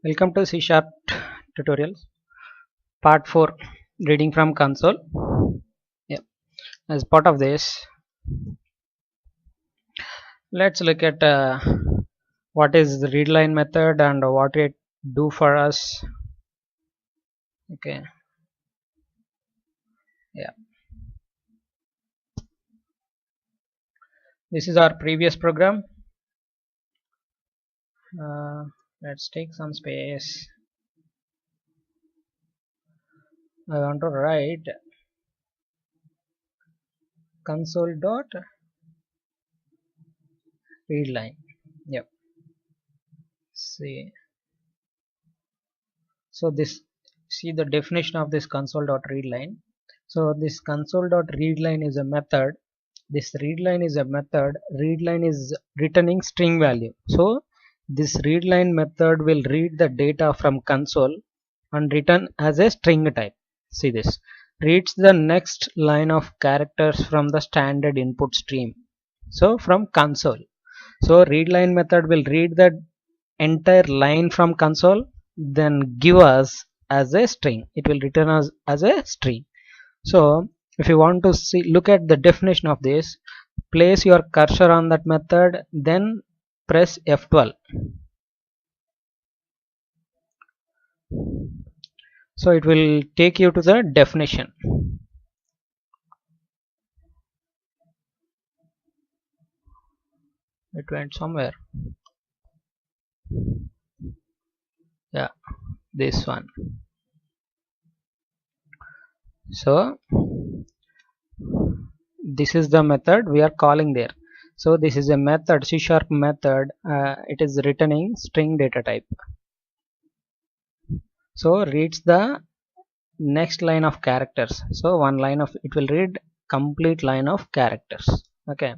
Welcome to C Sharp tutorials part 4 reading from console. Yeah. As part of this, let's look at what is the readline method and what it do for us. Okay. Yeah. This is our previous program. Uh, let's take some space. I want to write console dot readline. Yep. See. So this see the definition of this console.readline. So this console.readline is a method. This readline is a method. Readline is returning string value. So this readline method will read the data from console and return as a string type. See this. Reads the next line of characters from the standard input stream. So from console. So readline method will read the entire line from console, then give us as a string. It will return us as a string. So if you want to see look at the definition of this, place your cursor on that method, then press F12. So it will take you to the definition. It went somewhere. Yeah, this one. So this is the method we are calling there. So this is a method, C# method. It is returning string data type. So reads the next line of characters. So one line of it will read complete line of characters. Okay.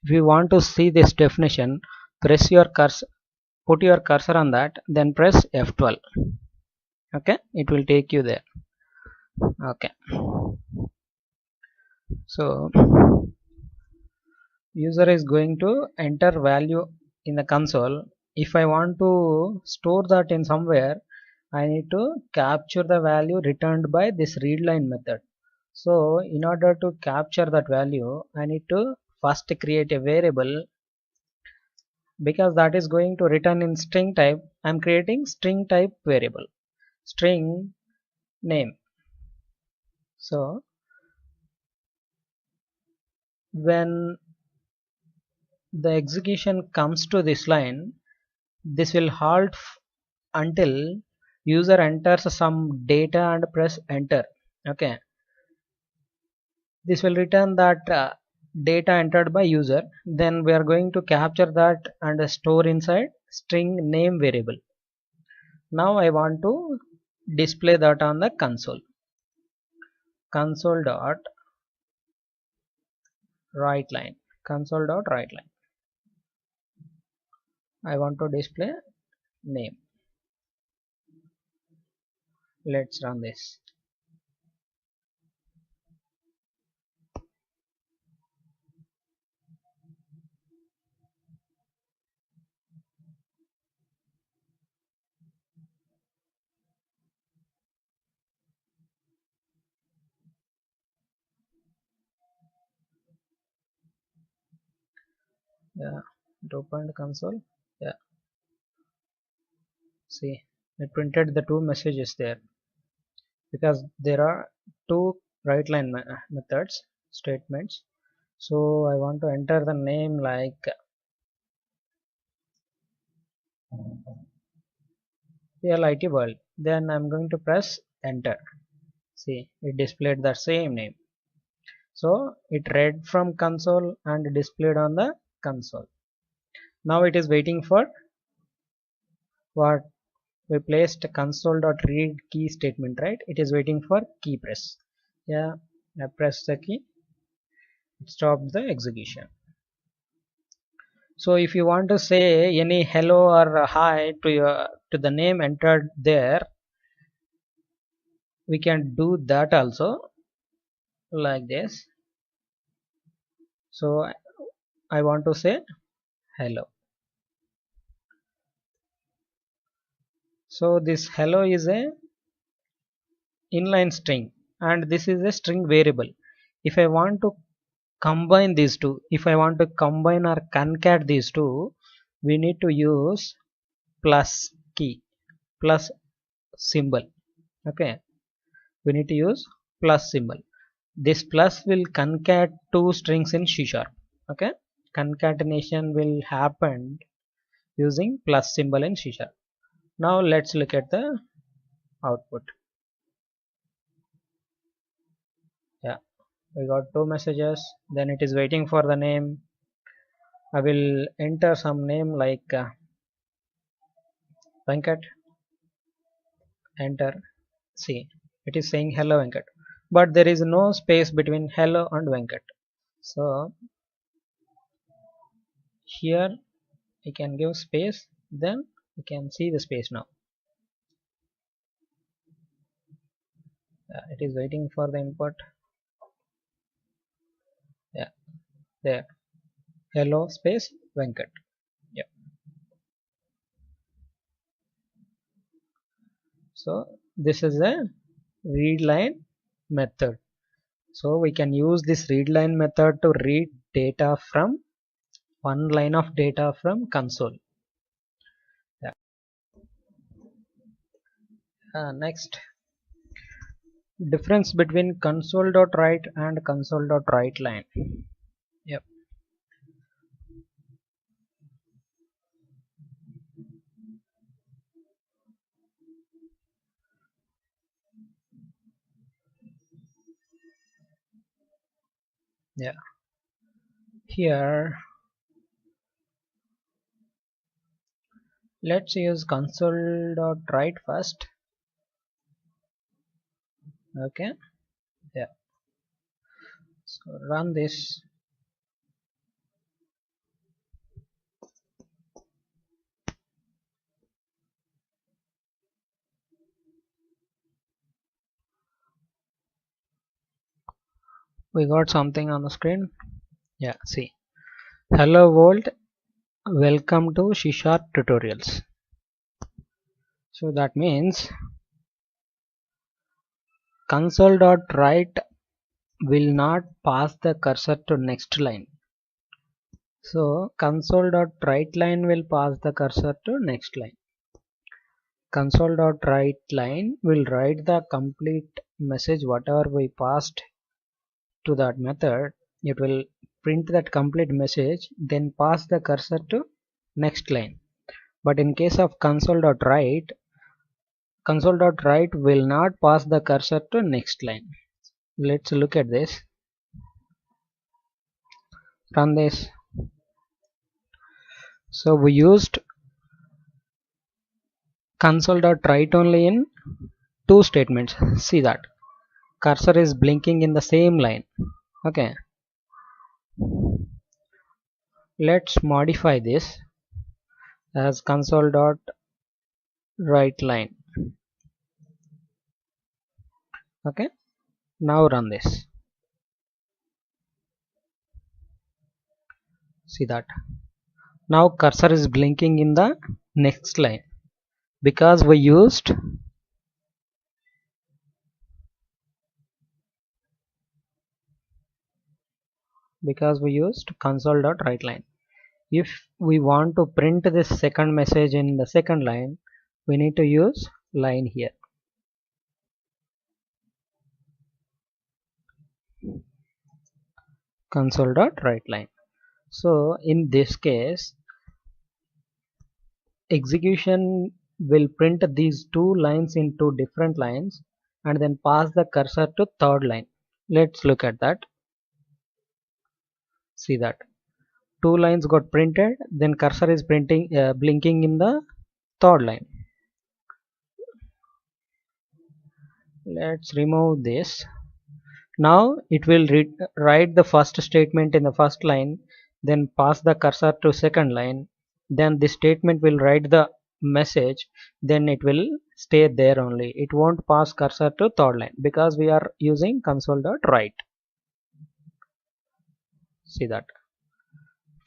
If you want to see this definition, press your cursor, put your cursor on that, then press F12. Okay, it will take you there. Okay. So user is going to enter value in the console. If I want to store that in somewhere, I need to capture the value returned by this readline method. So in order to capture that value, I need to first create a variable. Because that is going to return in string type, I am creating string type variable, string name. So when the execution comes to this line, this will halt until user enters some data and press enter. Okay, this will return that data entered by user. Then we are going to capture that and store inside string name variable. Now I want to display that on the console. Console dot write line. Console dot write line. I want to display name. Let's run this. Yeah, it opened console. Yeah, see, it printed the two messages there because there are two write line methods statements. So I want to enter the name like PLIT world. Then I'm going to press enter. See, it displayed the same name. So it read from console and displayed on the console. Now it is waiting for what we placed console.read key statement, right? It is waiting for key press. Yeah, I press the key, it stopped the execution. So if you want to say any hello or hi to the name entered there, we can do that also like this. So I want to say hello. So this hello is a inline string and this is a string variable. If I want to combine these two, if I want to combine or concat these two, we need to use plus key, plus symbol. Okay, we need to use plus symbol. This plus will concat two strings in C#. Okay, concatenation will happen using plus symbol in C#. Now let's look at the output. Yeah, we got two messages, then it is waiting for the name. I will enter some name like Venkat. Enter. See, it is saying hello Venkat, but there is no space between hello and Venkat. So here I can give space, then you can see the space now. It is waiting for the input. Yeah, there, hello space Venkat. Yeah, so this is a read line method. So we can use this read line method to read data from one line of data from console. Yeah. Next, difference between console.write and console.write line. Yep. Yeah, here let's use console.write first. Okay, yeah, so run this. We got something on the screen. Yeah, see, hello world, welcome to C# tutorials. So that means console.write will not pass the cursor to next line. So console.write line will pass the cursor to next line. Console.write line will write the complete message whatever we passed to that method. It will print that complete message, then pass the cursor to next line. But in case of console.write will not pass the cursor to next line. Let's look at this. Run this. So we used console.write only in two statements. See that cursor is blinking in the same line. Okay, let's modify this as console.write line. Okay, now run this. See that now cursor is blinking in the next line because we used console.write line. If we want to print this second message in the second line, we need to use line here. Console.write line. So in this case, execution will print these two lines into different lines and then pass the cursor to third line. Let's look at that. See that two lines got printed, then cursor is blinking in the third line. Let's remove this. Now it will write the first statement in the first line, then pass the cursor to second line, then this statement will write the message, then it will stay there only. It won't pass cursor to third line because we are using console.write. See that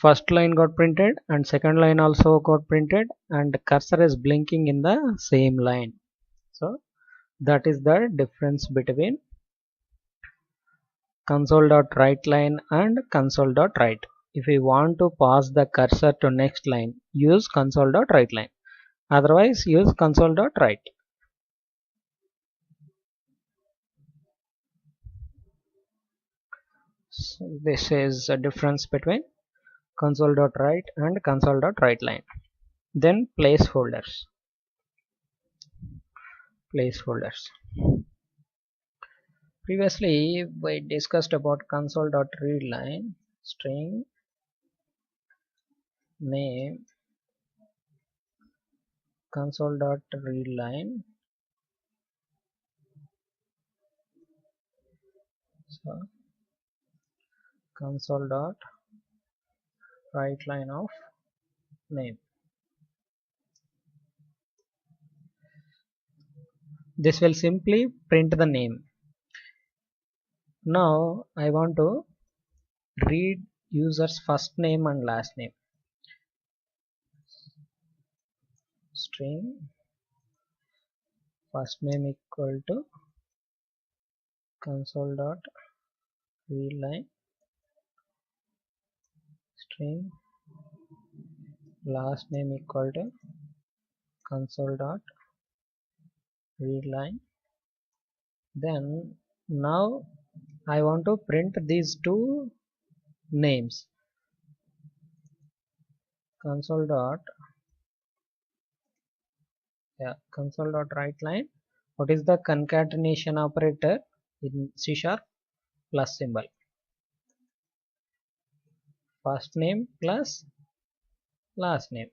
first line got printed and second line also got printed, and cursor is blinking in the same line. So that is the difference between console.writeLine and console.write. If we want to pass the cursor to next line, use console.writeLine. Otherwise, use console.write. So this is a difference between console.write and console.writeLine. Then placeholders. Previously, we discussed about console.readLine, string name, console.readLine. So console.writeLine of name. This will simply print the name. Now I want to read user's first name and last name. String first name equal to console.readLine, string last name equal to console.readLine. Then now I want to print these two names. Console.writeLine. What is the concatenation operator in C#? Plus symbol. First name plus last name.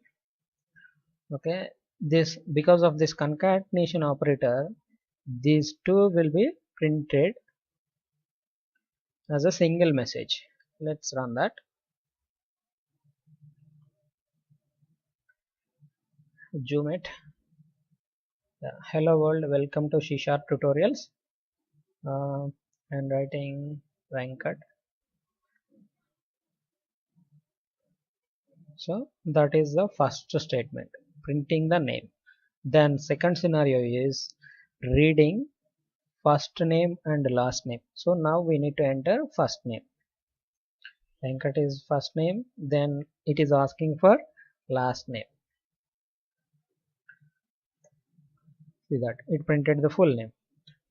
Okay, this because of this concatenation operator, these two will be printed as a single message. Let's run that. Zoom it. Hello world, welcome to C# tutorials. I'm writing Venkat. So that is the first statement, printing the name. Then second scenario is reading first name and last name. So now we need to enter first name. Venkat is first name, then it is asking for last name. See that it printed the full name.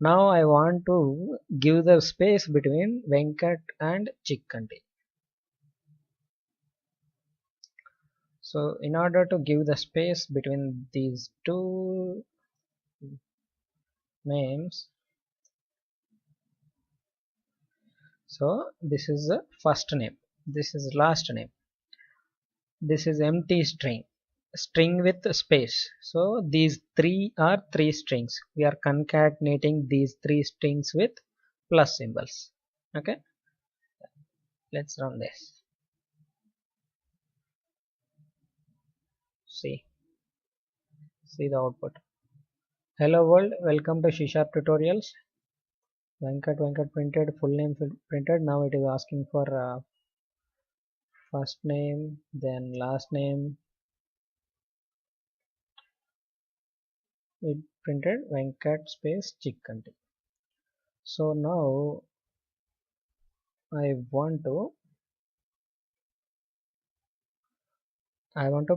Now I want to give the space between Venkat and Chikkanti. So in order to give the space between these two names, so this is the first name, this is last name, this is empty string with space. So these three are three strings. We are concatenating these three strings with plus symbols. Okay, let's run this. See the output. Hello world, welcome to C# tutorials. Venkat printed, full name printed. Now it is asking for first name, then last name. It printed Venkat space Chikkanti. So now I want to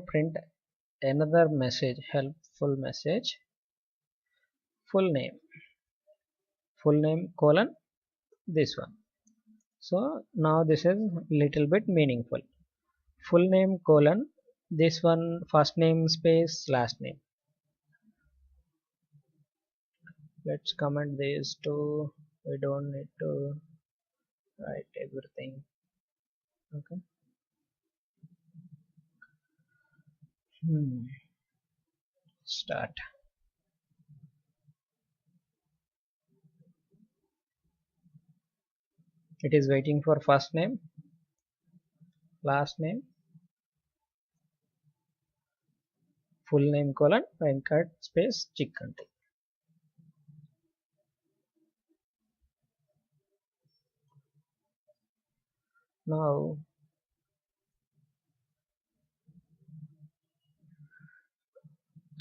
print another message, helpful message, full name colon this one. So now this is little bit meaningful. Full name colon this one, first name space last name. Let's comment these two. We don't need to write everything. Okay. Start. It is waiting for first name, last name, full name colon Venkat space Chikkanti. Now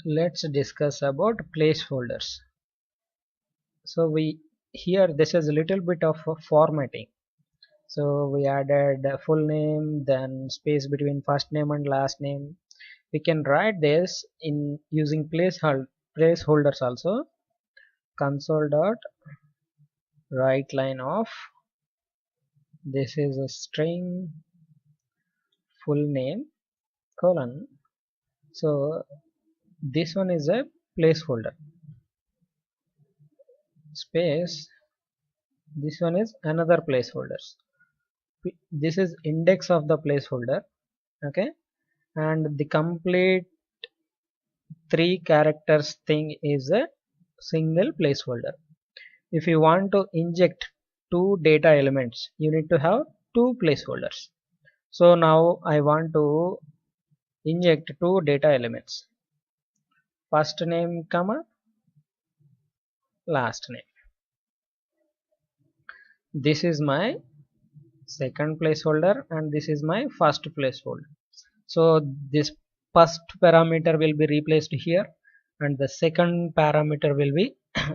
let's discuss about placeholders. So here this is a little bit of formatting. So we added full name, then space between first name and last name. We can write this in using placeholders also. Console dot write line of, this is a string full name colon. So this one is a placeholder, space, this one is another placeholders. This is index of the placeholder, okay, and the complete 3 characters thing is a single placeholder. If you want to inject 2 data elements, you need to have 2 placeholders. So now I want to inject 2 data elements, first name comma last name. This is my second placeholder and this is my first placeholder. So this first parameter will be replaced here and the second parameter will be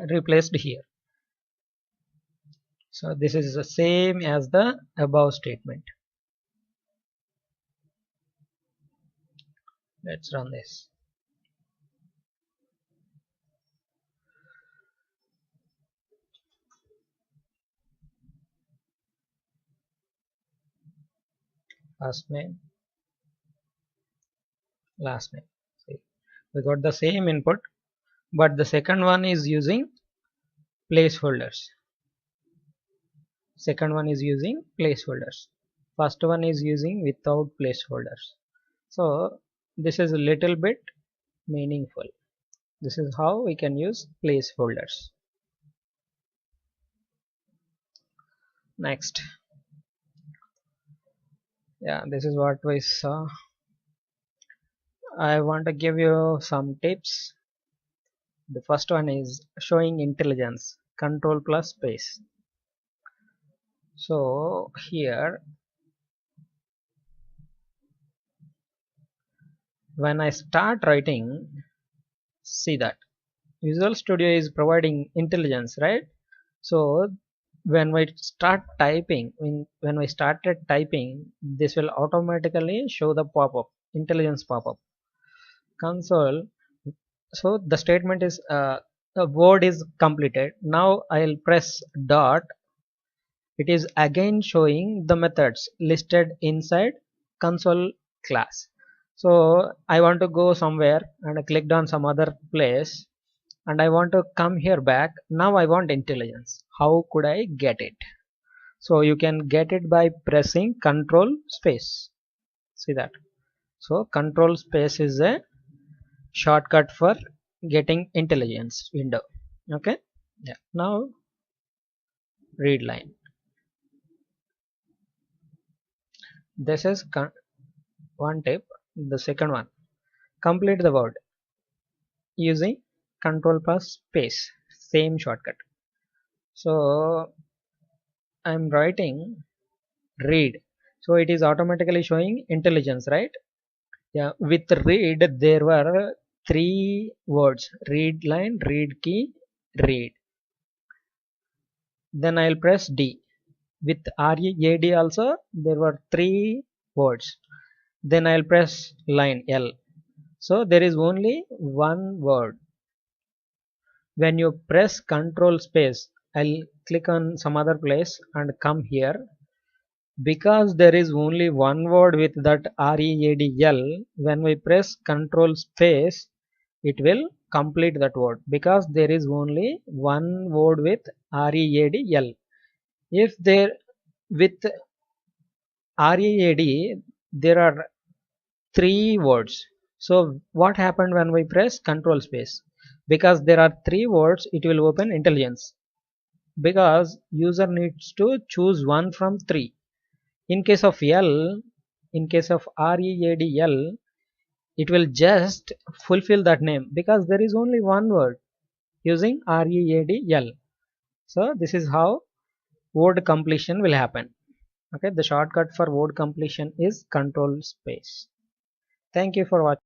replaced here. So this is the same as the above statement. Let's run this. First name, last name. See, we got the same input, but the second one is using placeholders. Second one is using placeholders. First one is using without placeholders. So this is a little bit meaningful. This is how we can use placeholders. Next, yeah, this is what we saw. I want to give you some tips. The first one is showing intelligence, control plus space. So here when I start writing, see that Visual Studio is providing intelligence, right? So when we start typing, when we started typing, this will automatically show the pop-up, intelligence pop-up. Console. So the statement is the word is completed. Now I'll press dot. It is again showing the methods listed inside console class. So I want to go somewhere and I clicked on some other place and I want to come here back. Now I want intelligence. How could I get it? So you can get it by pressing control space. See that? So control space is a shortcut for getting intelligence window. Okay, yeah. Now read line. This is one tip. The second one, complete the word using control plus space, same shortcut. So I'm writing read, so it is automatically showing intelligence, right? Yeah, with read there were 3 words: read line, read key, read. Then I'll press D. With READ also there were 3 words. Then I'll press line L. So there is only one word. When you press control space, I'll click on some other place and come here. Because there is only one word with that READL, when we press control space, it will complete that word because there is only one word with READL. If there with READ there are 3 words. So what happened when we press control space? Because there are 3 words, it will open intelligence. Because user needs to choose one from 3. In case of L, in case of READL, it will just fulfill that name because there is only one word using READL. So this is how word completion will happen. Okay, the shortcut for word completion is control space. Thank you for watching.